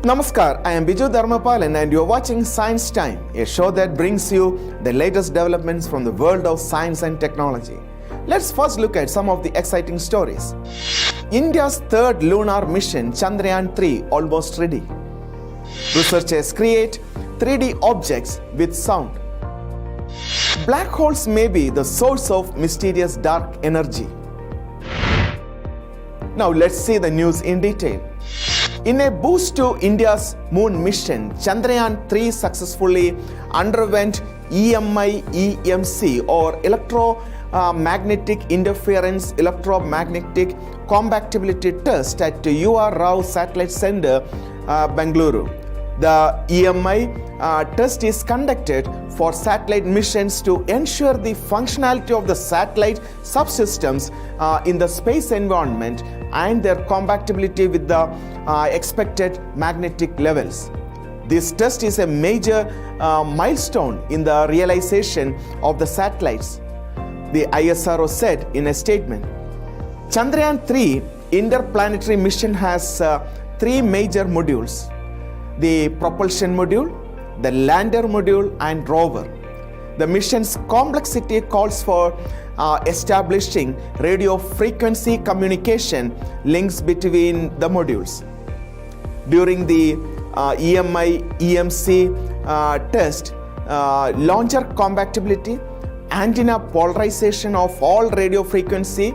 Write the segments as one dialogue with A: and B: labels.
A: Namaskar, I am Biju Dharmapalan and you are watching Science Time, a show that brings you the latest developments from the world of science and technology. Let's first look at some of the exciting stories. India's third lunar mission, Chandrayaan-3, almost ready. Researchers create 3D objects with sound. Black holes may be the source of mysterious dark energy. Now let's see the news in detail. In a boost to India's moon mission, Chandrayaan-3 successfully underwent EMI-EMC or electromagnetic interference electromagnetic compatibility test at UR Rao Satellite Center, Bengaluru. The EMI test is conducted for satellite missions to ensure the functionality of the satellite subsystems in the space environment and their compatibility with the expected magnetic levels. This test is a major milestone in the realization of the satellites, the ISRO said in a statement. Chandrayaan-3 interplanetary mission has three major modules: the propulsion module, the lander module, and rover. The mission's complexity calls for establishing radio frequency communication links between the modules. During the EMI-EMC test, launcher compatibility, antenna polarization of all radio frequency,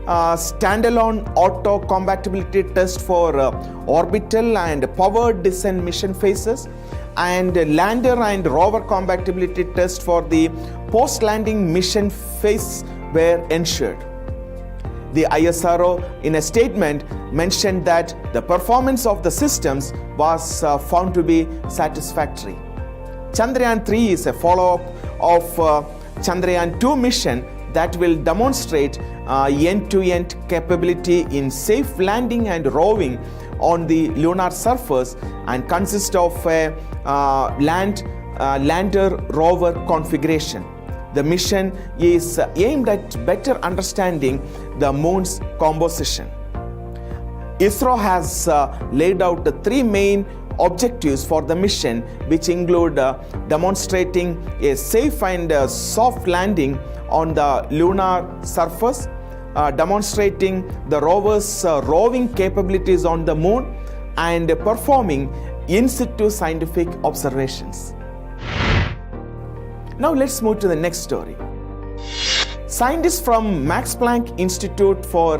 A: standalone auto compatibility test for orbital and powered descent mission phases, and lander and rover compatibility test for the post-landing mission phase were ensured. The ISRO, in a statement, mentioned that the performance of the systems was found to be satisfactory. Chandrayaan-3 is a follow-up of Chandrayaan-2 mission that will demonstrate end-to-end capability in safe landing and roving on the lunar surface and consists of a lander-rover configuration. The mission is aimed at better understanding the moon's composition. ISRO has laid out the three main objectives for the mission, which include demonstrating a safe and soft landing on the lunar surface, demonstrating the rover's roving capabilities on the moon, and performing in situ scientific observations. Now let's move to the next story. Scientists from Max Planck Institute for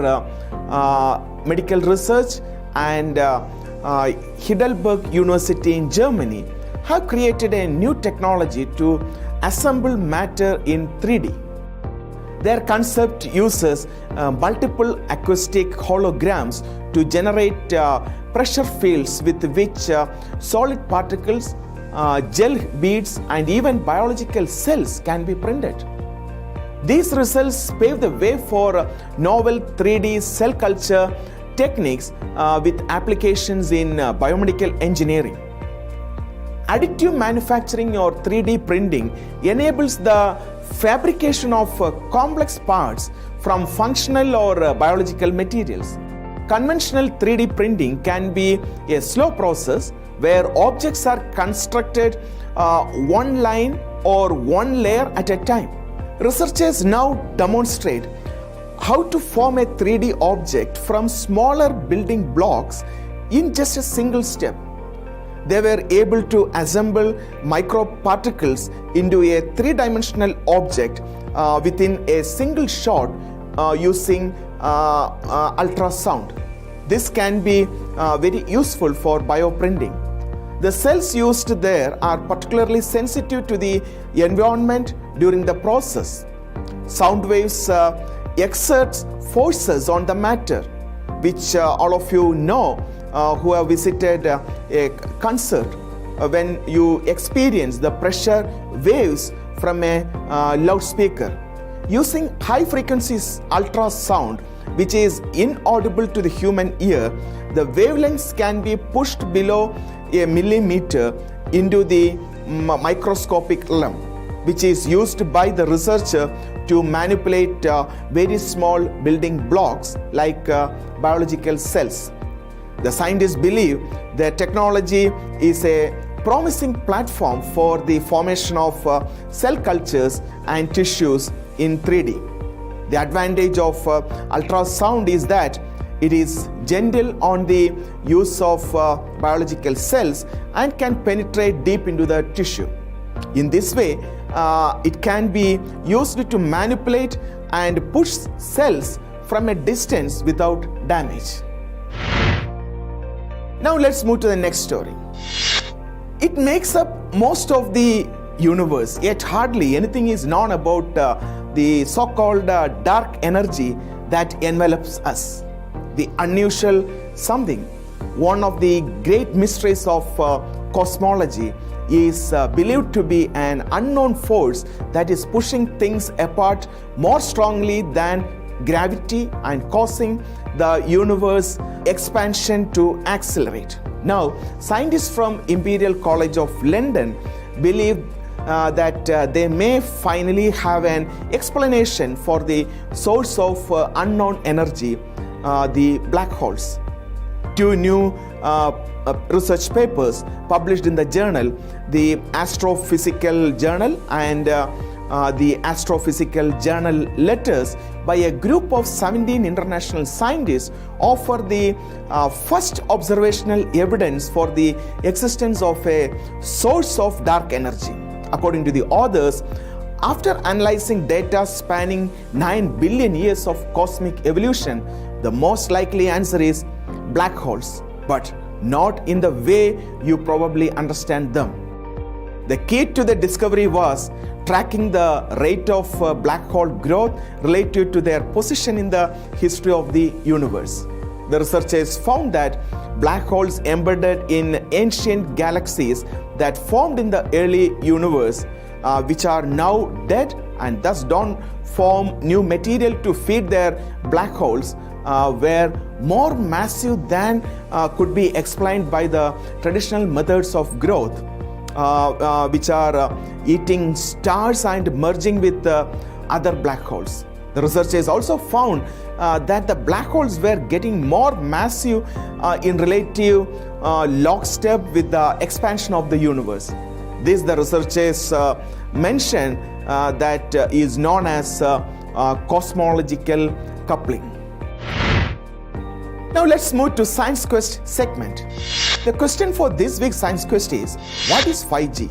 A: Medical Research and Heidelberg University in Germany have created a new technology to assemble matter in 3D. Their concept uses multiple acoustic holograms to generate pressure fields with which solid particles, gel beads, and even biological cells can be printed. These results pave the way for novel 3D cell culture techniques with applications in biomedical engineering. Additive manufacturing or 3D printing enables the fabrication of complex parts from functional or biological materials. Conventional 3D printing can be a slow process where objects are constructed one line or one layer at a time. Researchers now demonstrate how to form a 3D object from smaller building blocks in just a single step. They were able to assemble microparticles into a three-dimensional object within a single shot using ultrasound. This can be very useful for bioprinting. The cells used there are particularly sensitive to the environment during the process. Sound waves exert forces on the matter, which all of you know who have visited a concert, when you experience the pressure waves from a loudspeaker. Using high frequencies ultrasound, which is inaudible to the human ear, the wavelengths can be pushed below a millimeter into the microscopic realm, which is used by the researcher to manipulate very small building blocks like biological cells. The scientists believe the technology is a promising platform for the formation of cell cultures and tissues in 3D. The advantage of ultrasound is that it is gentle on the use of biological cells and can penetrate deep into the tissue. In this way, it can be used to manipulate and push cells from a distance without damage. Now let's move to the next story. It makes up most of the universe, yet hardly anything is known about the so-called dark energy that envelops us. The unusual something, one of the great mysteries of cosmology, is believed to be an unknown force that is pushing things apart more strongly than gravity and causing the universe expansion to accelerate. Now, scientists from Imperial College of London believe that they may finally have an explanation for the source of unknown energy, the black holes. Two new research papers published in the journal, the Astrophysical Journal and the Astrophysical Journal Letters by a group of 17 international scientists offer the first observational evidence for the existence of a source of dark energy. According to the authors, after analyzing data spanning 9 billion years of cosmic evolution, the most likely answer is black holes, but not in the way you probably understand them. The key to the discovery was tracking the rate of black hole growth relative to their position in the history of the universe. The researchers found that black holes embedded in ancient galaxies that formed in the early universe, which are now dead and thus don't form new material to feed their black holes, were more massive than could be explained by the traditional methods of growth, which are eating stars and merging with other black holes. The researchers also found that the black holes were getting more massive in relative lockstep with the expansion of the universe. This, the researchers mention, that is known as cosmological coupling. Now let's move to Science Quest segment. The question for this week's Science Quest is, what is 5G?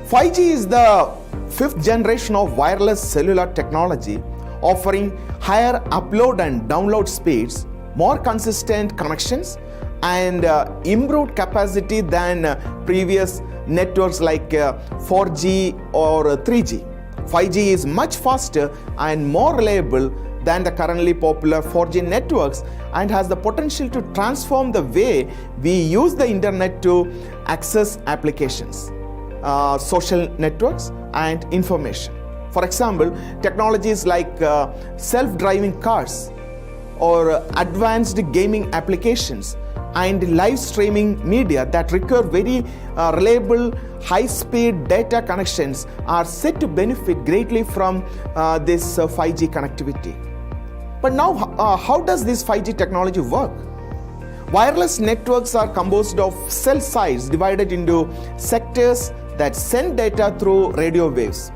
A: 5G is the fifth generation of wireless cellular technology, offering higher upload and download speeds, more consistent connections, and improved capacity than previous networks like 4G or 3G. 5G is much faster and more reliable than the currently popular 4G networks and has the potential to transform the way we use the internet to access applications, social networks, and information. For example, technologies like self-driving cars or advanced gaming applications and live streaming media that require very reliable high-speed data connections are said to benefit greatly from this 5G connectivity. But now, how does this 5G technology work? Wireless networks are composed of cell sites divided into sectors that send data through radio waves.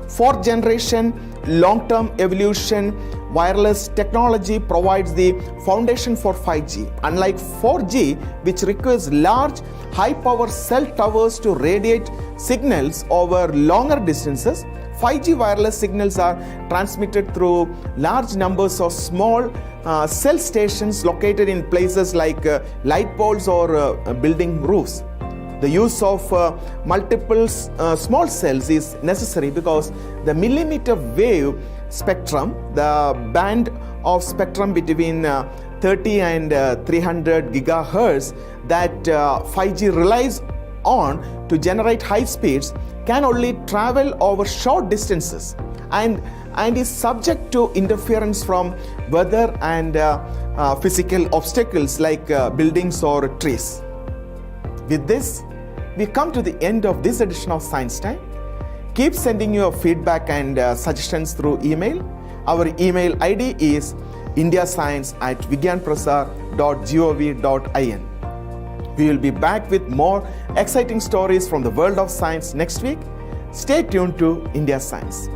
A: Fourth generation long-term evolution wireless technology provides the foundation for 5G. Unlike 4G, which requires large high-power cell towers to radiate signals over longer distances, 5G wireless signals are transmitted through large numbers of small cell stations located in places like light poles or building roofs. The use of multiple small cells is necessary because the millimeter wave spectrum, the band of spectrum between 30 and 300 gigahertz that 5G relies on to generate high speeds, can only travel over short distances and is subject to interference from weather and physical obstacles like buildings or trees. With this, we come to the end of this edition of Science Time. Keep sending your feedback and suggestions through email. Our email ID is indiascience@vigyanprasar.gov.in. We will be back with more exciting stories from the world of science next week. Stay tuned to India Science.